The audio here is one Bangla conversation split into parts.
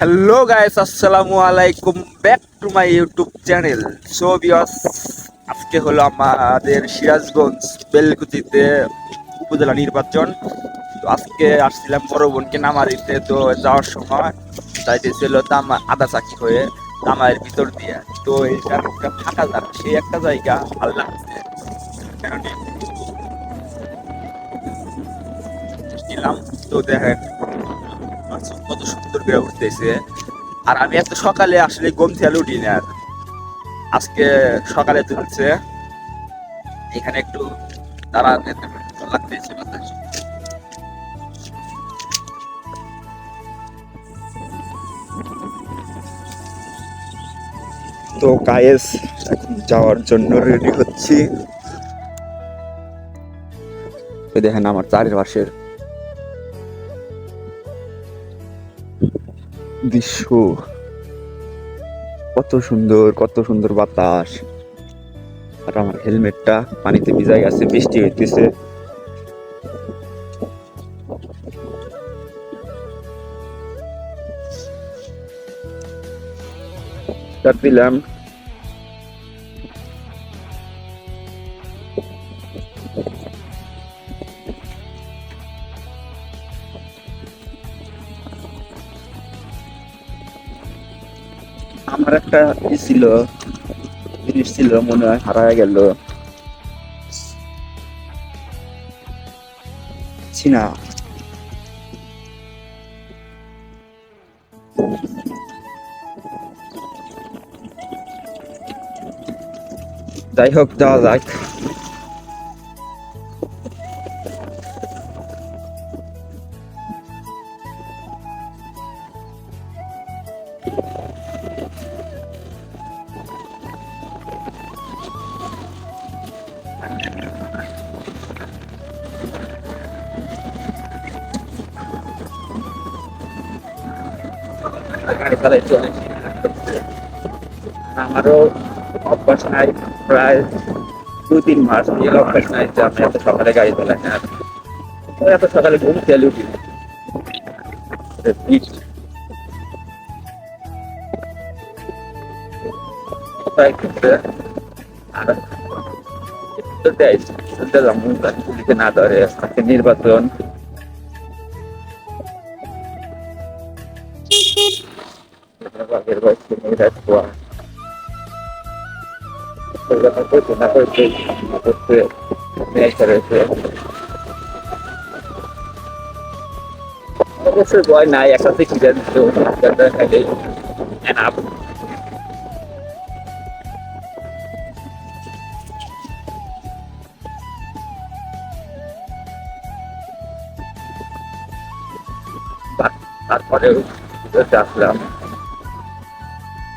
হ্যালো গাইস, আসসালামু আলাইকুম, back to my YouTube channel. So viewers, আজকে হলো আমাদের সিরাজগঞ্জ বেলকুচিতে উপজেলা নির্বাচন। তো আজকে আসছিলাম বড় বোনকে নামা দিতে। তো যাওয়ার সময় যাইতেছিল আদা চাকি হয়ে তামায়ের ভিতর দিয়ে। তো এটা একটা ফাঁকা জায়গা, সেই একটা জায়গা ভালো লাগছে নিলাম। তো দেখেন কত সুন্দর করে উঠতেছে। আর আমি এত সকালে আসলে ঘুম থেকে উঠি না। আর আজকে সকালে তুলছে, এখানে একটু দাঁড়াতে লাগতেছে বাতাস। তো গায়েস এখন যাওয়ার জন্য রেডি হচ্ছি। দেখেন আমার চারিপাশের দৃশ্য, কত সুন্দর, কত সুন্দর বাতাস। আর আমার হেলমেটটা পানিতে ভিজাই আছে, বৃষ্টি হইতেছে। দিলাম আমার একটা ছিল জিনিস ছিল, মনে হয় হারায় গেল। না, যাই হোক, যাওয়া যাক। গাড়ি চালাইতে অনেক আমারও অভ্যাস নাই, প্রায় 2-3 মাস এই অভ্যাস নাই যে আমি এত সকালে গাড়ি চালাই না। এত সকালে ঘুম খেয়াল উঠি না। না ধরে আজকে নির্বাচন। অবশ্যই ভয় নাই, একসাথে কি খাইলেই এনাফ। তারপরেও আসলাম,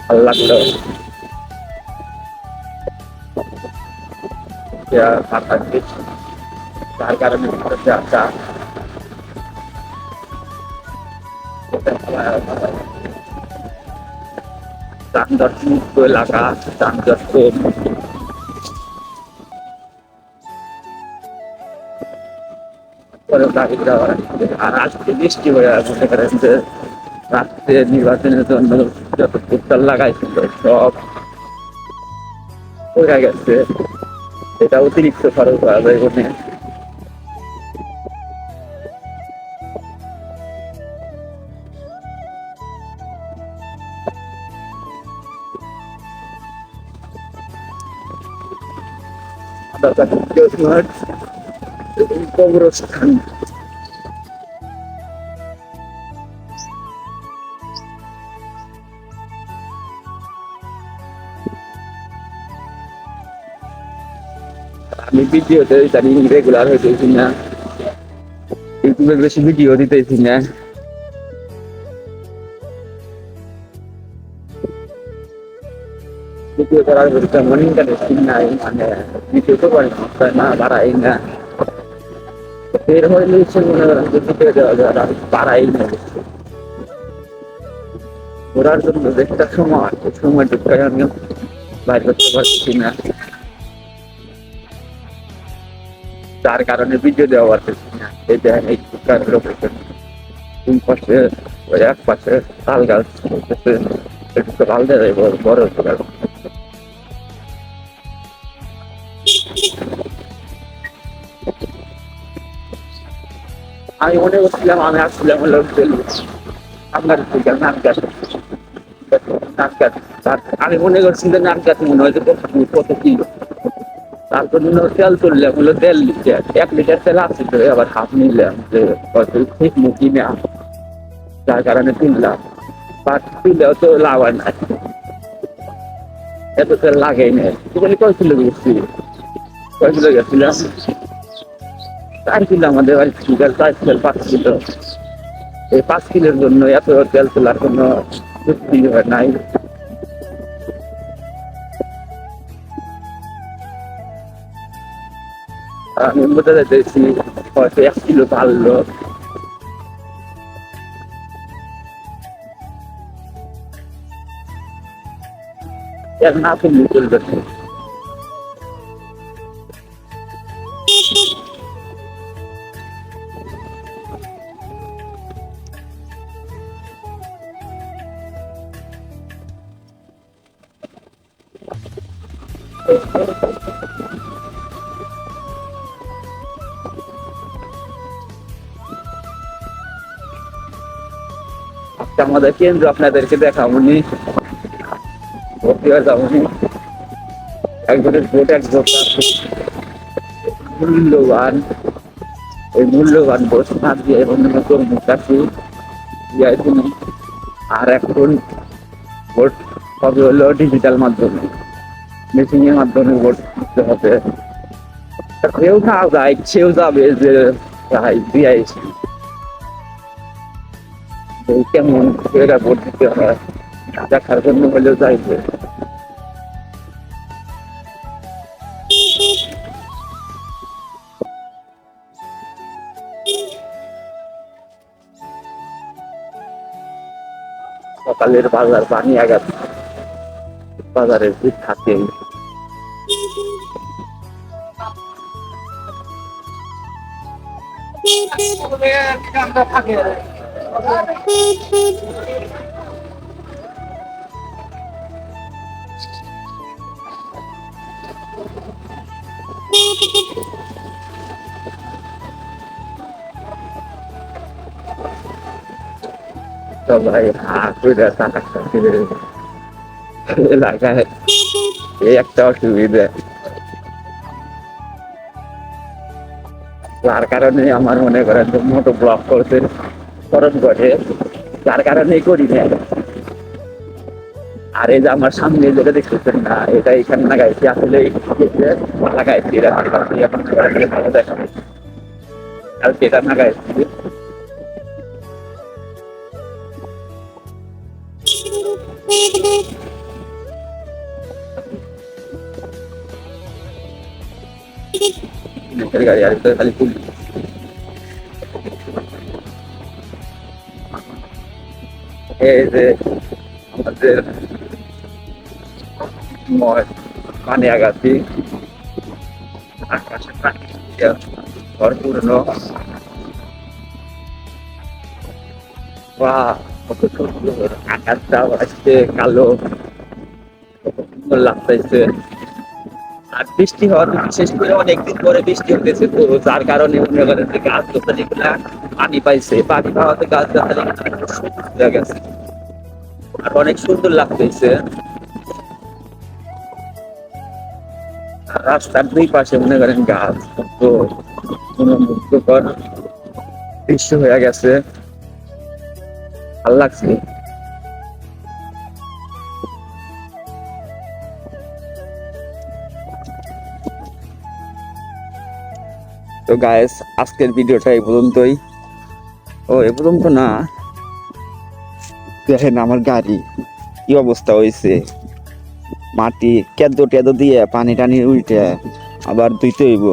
ভালো লাগলো। তার কারণে আসা যানজট মুক্ত এলাকা, যানজট কম। আর আজকে বৃষ্টি হয়ে মনে করেন যে রাত্রে নির্বাচনের জন্য যত পোস্টার লাগাইছিল সব পড়ে গেছে। এটা অতিরিক্ত খরচ করা যায় মনে। কবরস্থান আমি ভিডিওতে জানি রেগুলার হইতেছি না, ইউটিউবে বেশি ভিডিও দিতেছি না। ভিডিও করার তেমন ইন্টারেস্টিং নাই, মানে ভিডিও তো করি না, বাড়াই না। বের হইলে সে মনে করেন যে ভিডিও দেওয়া যায়, আর বাড়াই না। ঘোরার জন্য একটা সময়, ওই সময়টুকু আমি বাইর করতে পারছি না, যার কারণে ভিডিও দেওয়া পারতেছি না। এই দেখেন এই লোকেশন, পাশে ওই এক পাশে তাল গাছ হচ্ছে, একটু তাল দেয় বড় হচ্ছে গাছ। আমি মনে করছিলাম আমি আসছিলাম হলো আপনার নাম গাছ, নাম গাছ। আমি মনে করছি যে নাম গাছ মনে হয় যে কত কিলো। তারপর তেল তুললাম হলো তেল লিটার, 1 লিটার তেল আসছে তো আবার হাফ নিলাম যে হয়তো ঠিক মুখি না, যার কারণে তুললাম। বাট তুললেও তো লাভ হয় না, এত তেল লাগেই না। তুমি কয় কিলো গেছি, কয় কিলো গেছিলাম 4 কিলো, আমাদের বাড়ি সুগার 4 কিলো 5 কিলো। এই 5 কিলোর জন্য এত তেল তোলার কোনো যুক্তি নাই। আমি বোঝা যাইতেছি হয়তো 1 কিলো পারলো। তেল না তুললে চলবে না। আজকে আমাদের কেন্দ্র আপনাদেরকে দেখাবনি, ভর্তি হয়ে যাবনি। একজনের ভোট এক ভোট মূল্যবান, ওই মূল্যবান ভোট না দিয়ে অন্য কর্মী চাকরি দিয়ে তিনি। আর এখন ভোট হবে হলো ডিজিটাল মাধ্যমে, মেশিং এর মাধ্যমে ভোট দিতে হবে। কেউ না যায়, সেও যাবে যে ভাই দিয়ে আইসি, কেমন এরা ভোট দিতে হয় দেখার জন্য হলেও যাইবে। সকালের বাজার বানিয়ে গেছে, বাজারের ভিড় থাকে। সবাই হাত করে টাকা এলাকায়, এই একটা অসুবিধা। যার কারণে আমার মনে করেন মোটো ব্লক করতে খরচ ঘটে, যার কারণেই করি না। আর এই যে আমার সামনে যেটা দেখতেছেন না, এটা এখানে লাগাইছি, আসলে লাগাইছি ভালো দেখাবে, আর সেটা লাগাইছি। গাড়ি আর খালি পুলিশ। এই যে আমাদের পানিয়াগাছি, আকাশে পানি ভরপূর্ণ। কত সুন্দর আকাশটা আজকে কালো, কত সুন্দর লাগতেছে। আর বৃষ্টি হওয়ার বিশেষ করে অনেকদিন পরে বৃষ্টি হতেছে, তো যার কারণে মনে করেন যে গাছ গাছালি গুলা পানি পাইছে, পানি পাওয়াতে গাছ গাছালি হয়ে গেছে, আর অনেক সুন্দর লাগতেছে। রাস্তার দুই পাশে মনে করেন গাছ, তো মনোমুগ্ধকর দৃশ্য হয়ে গেছে, ভাল লাগছে। তো গাইস, আজকের ভিডিওটা এই পর্যন্তই। ও এ পর্যন্ত না, দেখেন আমার গাড়ি কি অবস্থা হয়েছে, মাটি কেদো টেদো দিয়ে পানি টানি উল্টে আবার ধুইতে হইব।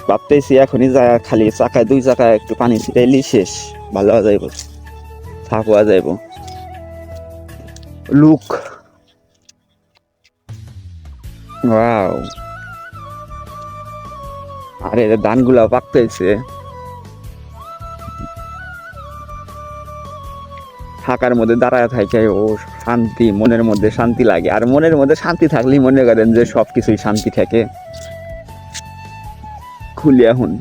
ভাবতেছি এখনই যায় খালি চাকায় 2 চাকায় একটু পানি ছিটাইলি শেষ, ভালো হয়ে যাইব, সাফ হওয়া যাইব। Look, wow. আরে ধানগুলা পাকতেছে। ফাঁকার মধ্যে দাঁড়ায় থাকে ও শান্তি, মনের মধ্যে শান্তি লাগে। আর মনের মধ্যে শান্তি থাকলেই মনে করেন যে সব কিছুই শান্তি থাকে। খুলি এখন